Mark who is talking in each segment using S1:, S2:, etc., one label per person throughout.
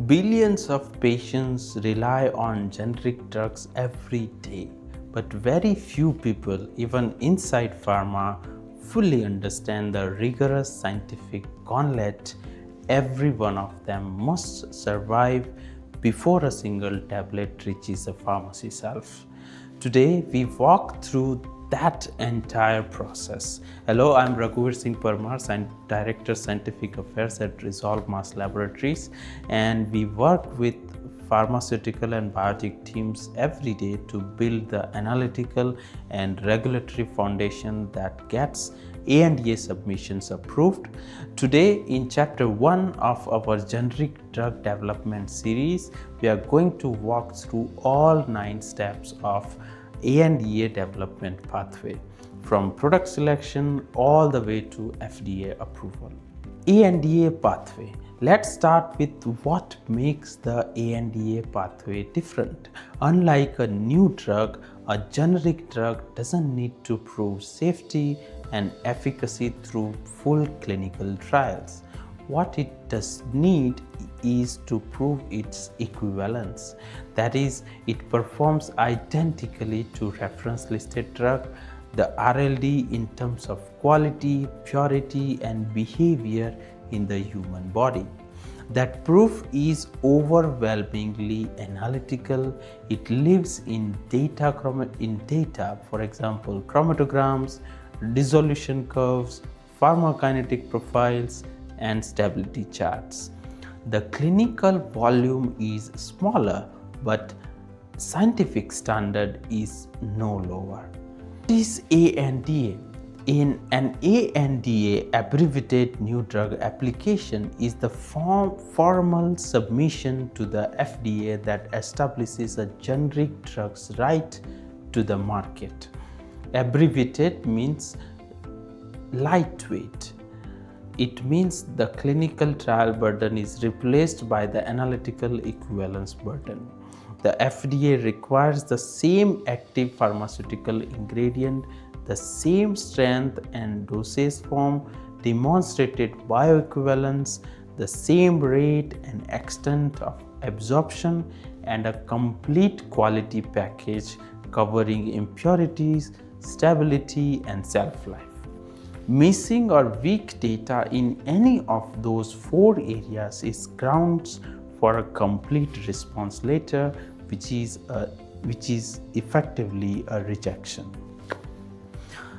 S1: Billions of patients rely on generic drugs every day, but very few people, even inside pharma, fully understand the rigorous scientific gauntlet every one of them must survive before a single tablet reaches a pharmacy shelf. Today, we walk through that entire process. Hello, I'm Raghuveer Singh Parmar, Director Scientific Affairs at Resolve Mass Laboratories, and we work with pharmaceutical and biotech teams every day to build the analytical and regulatory foundation that gets ANDA submissions approved. Today, in Chapter 1 of our generic drug development series, we are going to walk through all 9 steps of ANDA development pathway, from product selection all the way to FDA approval. ANDA pathway. Let's start with what makes the ANDA pathway different. Unlike a new drug, a generic drug doesn't need to prove safety and efficacy through full clinical trials. What it does need is to prove its equivalence. That is, it performs identically to reference listed drug, the RLD, in terms of quality, purity, and behavior in the human body. That proof is overwhelmingly analytical. It lives in data, for example, chromatograms, dissolution curves, pharmacokinetic profiles, and stability charts. The clinical volume is smaller, but scientific standard is no lower. What is ANDA? In an ANDA, Abbreviated New Drug Application, is the formal submission to the FDA that establishes a generic drug's right to the market. Abbreviated means lightweight. It means the clinical trial burden is replaced by the analytical equivalence burden. The FDA requires the same active pharmaceutical ingredient, the same strength and dosage form, demonstrated bioequivalence, the same rate and extent of absorption, and a complete quality package covering impurities, stability, and shelf life. Missing or weak data in any of those 4 areas is grounds for a complete response letter, which is effectively a rejection.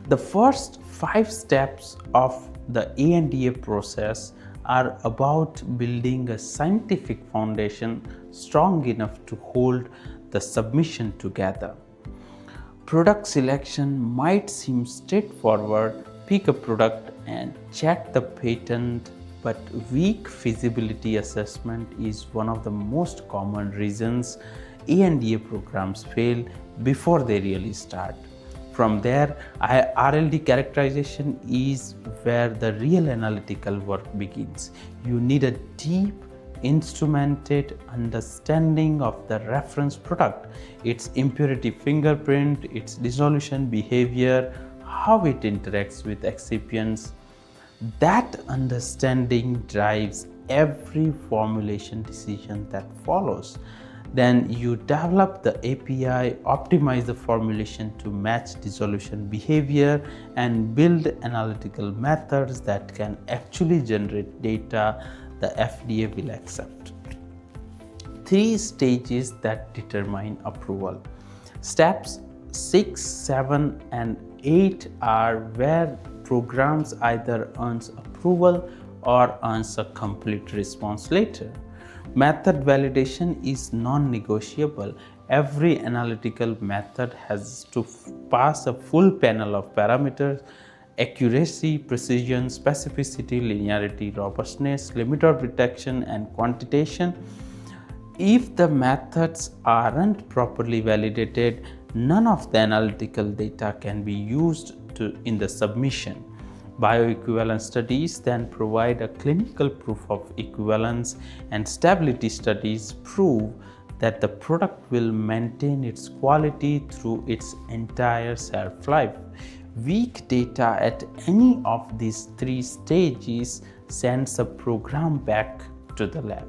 S1: The first 5 steps of the ANDA process are about building a scientific foundation strong enough to hold the submission together. Product selection might seem straightforward. Pick a product and check the patent, but weak feasibility assessment is one of the most common reasons ANDA programs fail before they really start. From there, RLD characterization is where the real analytical work begins. You need a deep, instrumented understanding of the reference product, its impurity fingerprint, its dissolution behavior, how it interacts with excipients. That understanding drives every formulation decision that follows. Then you develop the API, optimize the formulation to match dissolution behavior, and build analytical methods that can actually generate data the FDA will accept. 3 stages that determine approval. Steps 6, 7, and 8 are where programs either earns approval or earns a complete response letter. Method validation is non-negotiable. Every analytical method has to pass a full panel of parameters: accuracy, precision, specificity, linearity, robustness, limit of detection, and quantitation. If the methods aren't properly validated, none of the analytical data can be used in the submission. Bioequivalence studies then provide a clinical proof of equivalence, and stability studies prove that the product will maintain its quality through its entire shelf life. Weak data at any of these 3 stages sends a program back to the lab.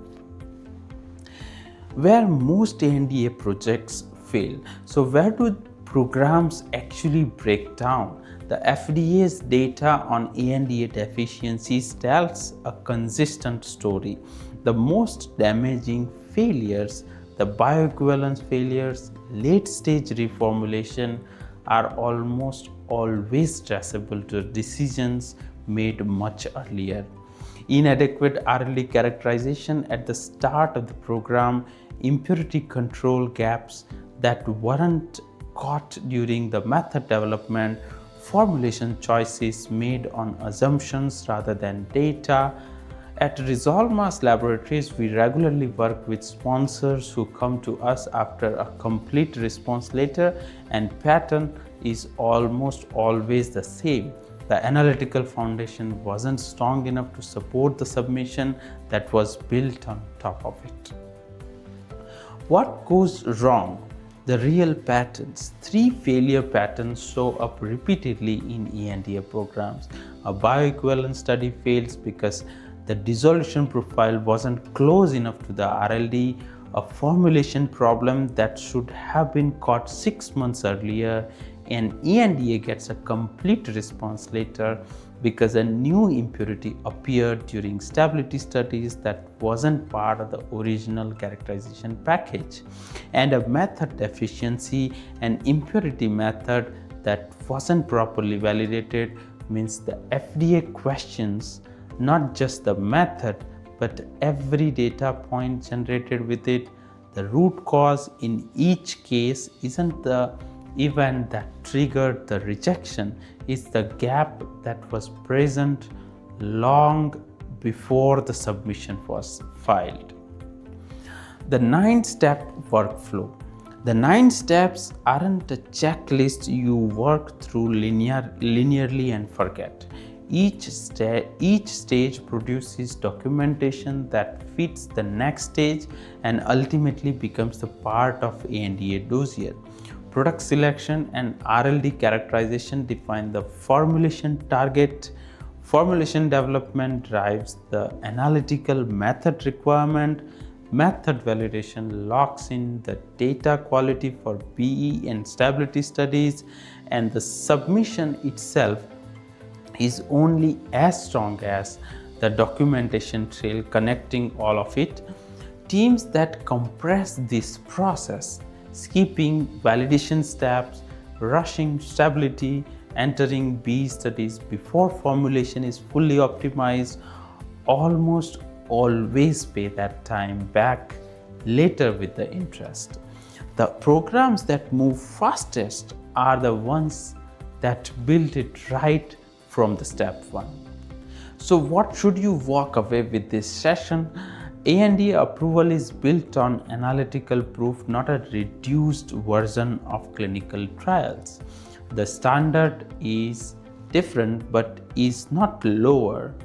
S1: where most ANDA projects fail. So where do programs actually break down? The FDA's data on ANDA deficiencies tells a consistent story. The most damaging failures, the bioequivalence failures, late-stage reformulation, are almost always traceable to decisions made much earlier. Inadequate early characterization at the start of the program, impurity control gaps that weren't caught during the method development, formulation choices made on assumptions rather than data. At Resolve Mass Laboratories, we regularly work with sponsors who come to us after a complete response letter, and pattern is almost always the same. The analytical foundation wasn't strong enough to support the submission that was built on top of it. What goes wrong? The real patterns. 3 failure patterns show up repeatedly in ANDA programs. A bioequivalence study fails because the dissolution profile wasn't close enough to the RLD, a formulation problem that should have been caught 6 months earlier, and ANDA gets a complete response later because a new impurity appeared during stability studies that wasn't part of the original characterization package, and a method deficiency, an impurity method that wasn't properly validated. Means the FDA questions not just the method but every data point generated with it. The root cause in each case isn't the event that triggered the rejection, it's the gap that was present long before the submission was filed. The 9-step workflow. The 9 steps aren't a checklist you work through linearly and forget. Each stage produces documentation that fits the next stage and ultimately becomes the part of ANDA dossier. Product selection and RLD characterization define the formulation target. Formulation development drives the analytical method requirement. Method validation locks in the data quality for BE and stability studies, and the submission itself is only as strong as the documentation trail connecting all of it. Teams that compress this process, skipping validation steps, rushing stability, entering B studies before formulation is fully optimized, almost always pay that time back later with the interest. The programs that move fastest are the ones that build it right from the step 1. So what should you walk away with this session? ANDA approval is built on analytical proof, not a reduced version of clinical trials. The standard is different but is not lower.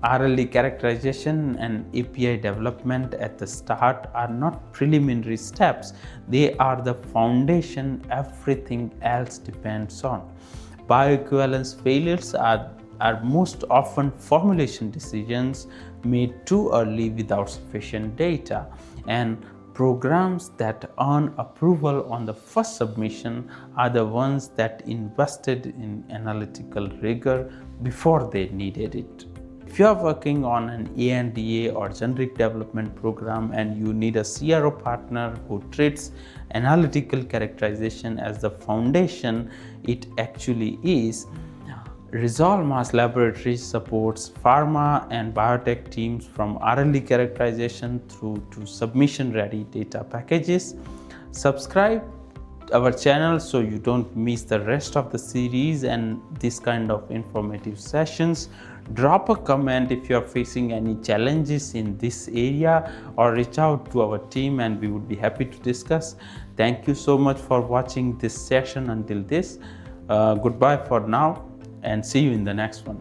S1: RLD characterization and API development at the start are not preliminary steps. They are the foundation everything else depends on. Bioequivalence failures are most often formulation decisions made too early without sufficient data, and programs that earn approval on the first submission are the ones that invested in analytical rigor before they needed it. If you are working on an ANDA or generic development program and you need a CRO partner who treats analytical characterization as the foundation it actually is, Resolve Mass Laboratories supports pharma and biotech teams from RLD characterization through to submission-ready data packages. Subscribe our channel so you don't miss the rest of the series and this kind of informative sessions. Drop a comment if you are facing any challenges in this area, or reach out to our team and we would be happy to discuss. Thank you so much for watching this session until this. Goodbye for now and see you in the next one.